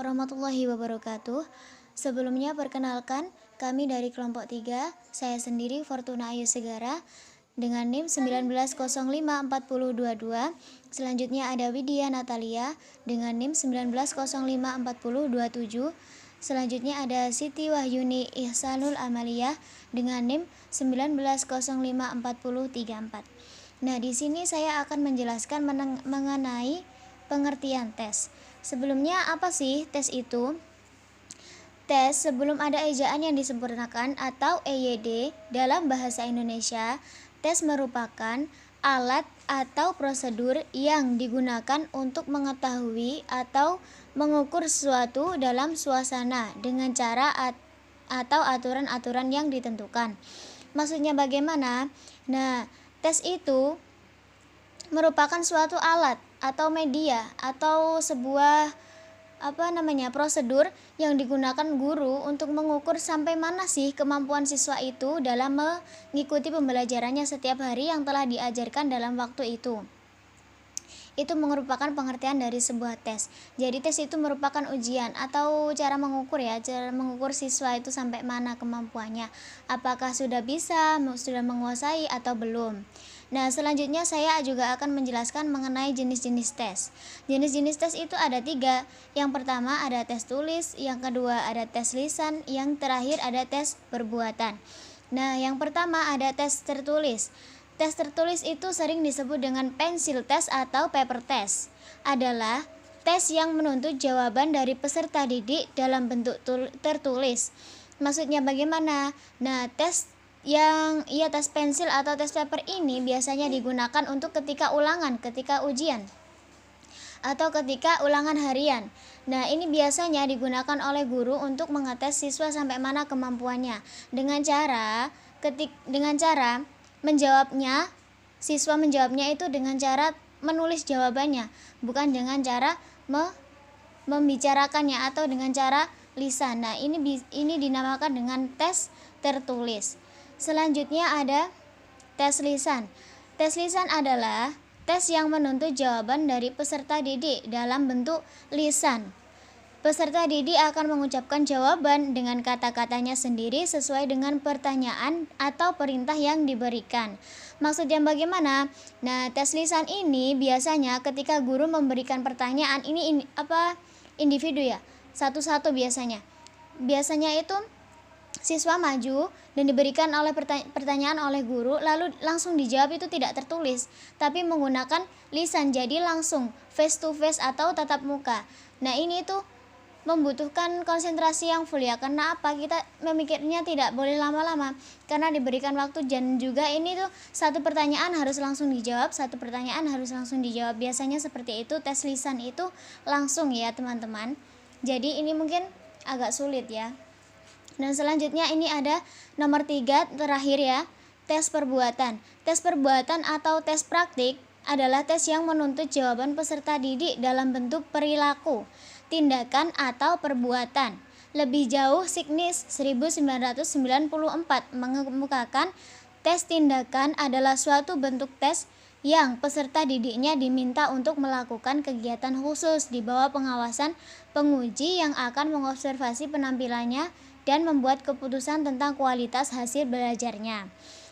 warahmatullahi wabarakatuh. Sebelumnya perkenalkan, kami dari kelompok 3, saya sendiri Fortuna Ayu Segara dengan NIM 19054022. Selanjutnya ada Widya Natalia dengan NIM 19054027. Selanjutnya ada Siti Wahyuni Ihsanul Amalia dengan NIM 19054034. Nah, di sini saya akan menjelaskan mengenai pengertian tes. Sebelumnya apa sih tes itu? Tes sebelum ada ejaan yang disempurnakan atau EYD dalam bahasa Indonesia, tes merupakan alat atau prosedur yang digunakan untuk mengetahui atau mengukur sesuatu dalam suasana dengan cara atau aturan-aturan yang ditentukan. Maksudnya bagaimana? Nah, tes itu merupakan suatu alat atau media atau sebuah prosedur yang digunakan guru untuk mengukur sampai mana sih kemampuan siswa itu dalam mengikuti pembelajarannya setiap hari yang telah diajarkan dalam waktu itu. Itu merupakan pengertian dari sebuah tes. Jadi tes itu merupakan ujian atau cara mengukur siswa itu sampai mana kemampuannya. Apakah sudah bisa, sudah menguasai atau belum. Nah, selanjutnya saya juga akan menjelaskan mengenai jenis-jenis tes. Jenis-jenis tes itu ada 3. Yang pertama ada tes tulis, yang kedua ada tes lisan, yang terakhir ada tes perbuatan. Nah, yang pertama ada tes tertulis. Tes tertulis itu sering disebut dengan pensil tes atau paper test. Adalah tes yang menuntut jawaban dari peserta didik dalam bentuk tertulis. Maksudnya bagaimana? Nah, tes pensil atau tes paper ini biasanya digunakan untuk ketika ulangan, ketika ujian, atau ketika ulangan harian. Nah, ini biasanya digunakan oleh guru untuk mengetes siswa sampai mana kemampuannya dengan cara menjawabnya. Siswa menjawabnya itu dengan cara menulis jawabannya, bukan dengan cara membicarakannya atau dengan cara lisan. Nah, ini dinamakan dengan tes tertulis. Selanjutnya ada tes lisan. Tes lisan adalah tes yang menuntut jawaban dari peserta didik dalam bentuk lisan. Peserta didik akan mengucapkan jawaban dengan kata-katanya sendiri sesuai dengan pertanyaan atau perintah yang diberikan. Maksudnya bagaimana? Nah, tes lisan ini biasanya ketika guru memberikan pertanyaan, ini individu ya, satu-satu biasanya. Biasanya itu siswa maju dan diberikan pertanyaan oleh guru, lalu langsung dijawab, itu tidak tertulis tapi menggunakan lisan, jadi langsung face to face atau tatap muka. Nah, ini tuh membutuhkan konsentrasi yang full ya, karena kita memikirnya tidak boleh lama-lama karena diberikan waktu, dan juga ini tuh satu pertanyaan harus langsung dijawab, biasanya seperti itu. Tes lisan itu langsung ya teman-teman, jadi ini mungkin agak sulit ya. Dan selanjutnya ini ada nomor 3 terakhir ya, tes perbuatan. Tes perbuatan atau tes praktik adalah tes yang menuntut jawaban peserta didik dalam bentuk perilaku, tindakan atau perbuatan. Lebih jauh, Signis 1994 mengemukakan tes tindakan adalah suatu bentuk tes yang peserta didiknya diminta untuk melakukan kegiatan khusus di bawah pengawasan penguji yang akan mengobservasi penampilannya dan membuat keputusan tentang kualitas hasil belajarnya.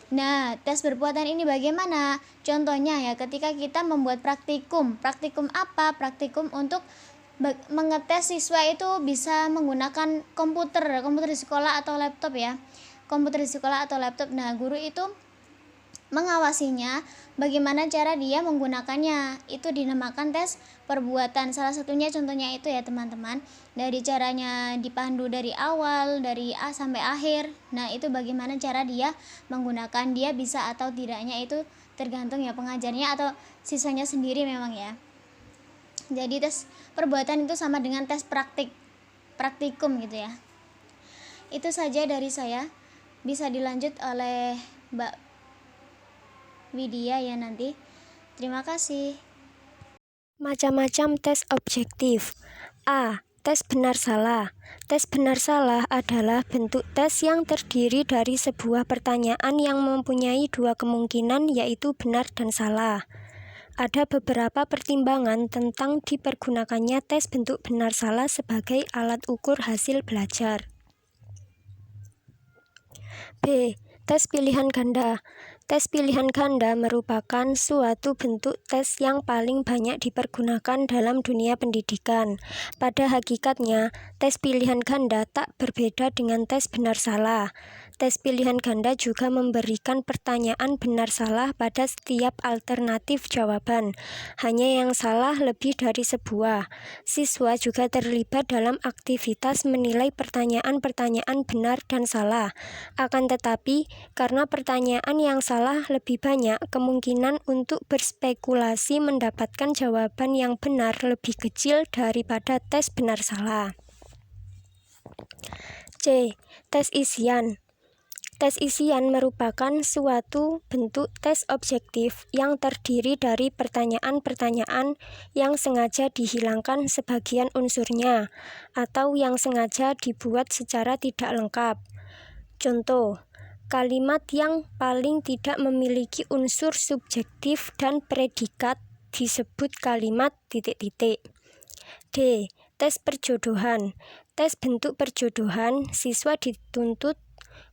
Nah, tes perbuatan ini bagaimana? Contohnya ya, ketika kita membuat praktikum. Praktikum apa? Praktikum untuk mengetes siswa itu bisa menggunakan komputer di sekolah atau laptop ya. Komputer di sekolah atau laptop. Nah, guru itu mengawasinya bagaimana cara dia menggunakannya. Itu dinamakan tes perbuatan. Salah satunya contohnya itu ya teman-teman, dari caranya dipandu dari awal, dari A sampai akhir. Nah, itu bagaimana cara dia menggunakan, dia bisa atau tidaknya itu tergantung ya pengajarnya atau siswanya sendiri memang ya. Jadi tes perbuatan itu sama dengan tes praktikum gitu ya. Itu saja dari saya, bisa dilanjut oleh Mbak Widya ya nanti. Terima kasih. Macam-macam tes objektif. A. Tes benar salah. Tes benar salah adalah bentuk tes yang terdiri dari sebuah pertanyaan yang mempunyai 2 kemungkinan, yaitu benar dan salah. Ada beberapa pertimbangan tentang dipergunakannya tes bentuk benar salah sebagai alat ukur hasil belajar. B. Tes pilihan ganda. Tes pilihan ganda merupakan suatu bentuk tes yang paling banyak dipergunakan dalam dunia pendidikan. Pada hakikatnya, tes pilihan ganda tak berbeda dengan tes benar salah. Tes pilihan ganda juga memberikan pertanyaan benar-salah pada setiap alternatif jawaban. Hanya yang salah lebih dari sebuah. Siswa juga terlibat dalam aktivitas menilai pertanyaan-pertanyaan benar dan salah. Akan tetapi, karena pertanyaan yang salah lebih banyak, kemungkinan untuk berspekulasi mendapatkan jawaban yang benar lebih kecil daripada tes benar-salah. C. Tes isian. Tes isian merupakan suatu bentuk tes objektif yang terdiri dari pertanyaan-pertanyaan yang sengaja dihilangkan sebagian unsurnya atau yang sengaja dibuat secara tidak lengkap. Contoh, kalimat yang paling tidak memiliki unsur subjektif dan predikat disebut kalimat ... D. Tes perjodohan. Tes bentuk perjodohan, siswa dituntut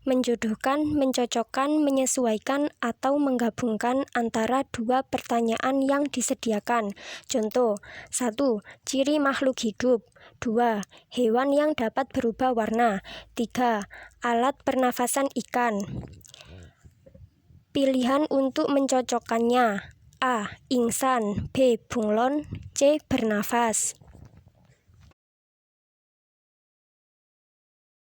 menjodohkan, mencocokkan, menyesuaikan, atau menggabungkan antara dua pertanyaan yang disediakan. Contoh, 1. Ciri makhluk hidup. 2. Hewan yang dapat berubah warna. 3. Alat pernafasan ikan. Pilihan untuk mencocokkannya: A. Ingsan, B. Bunglon, C. Bernafas.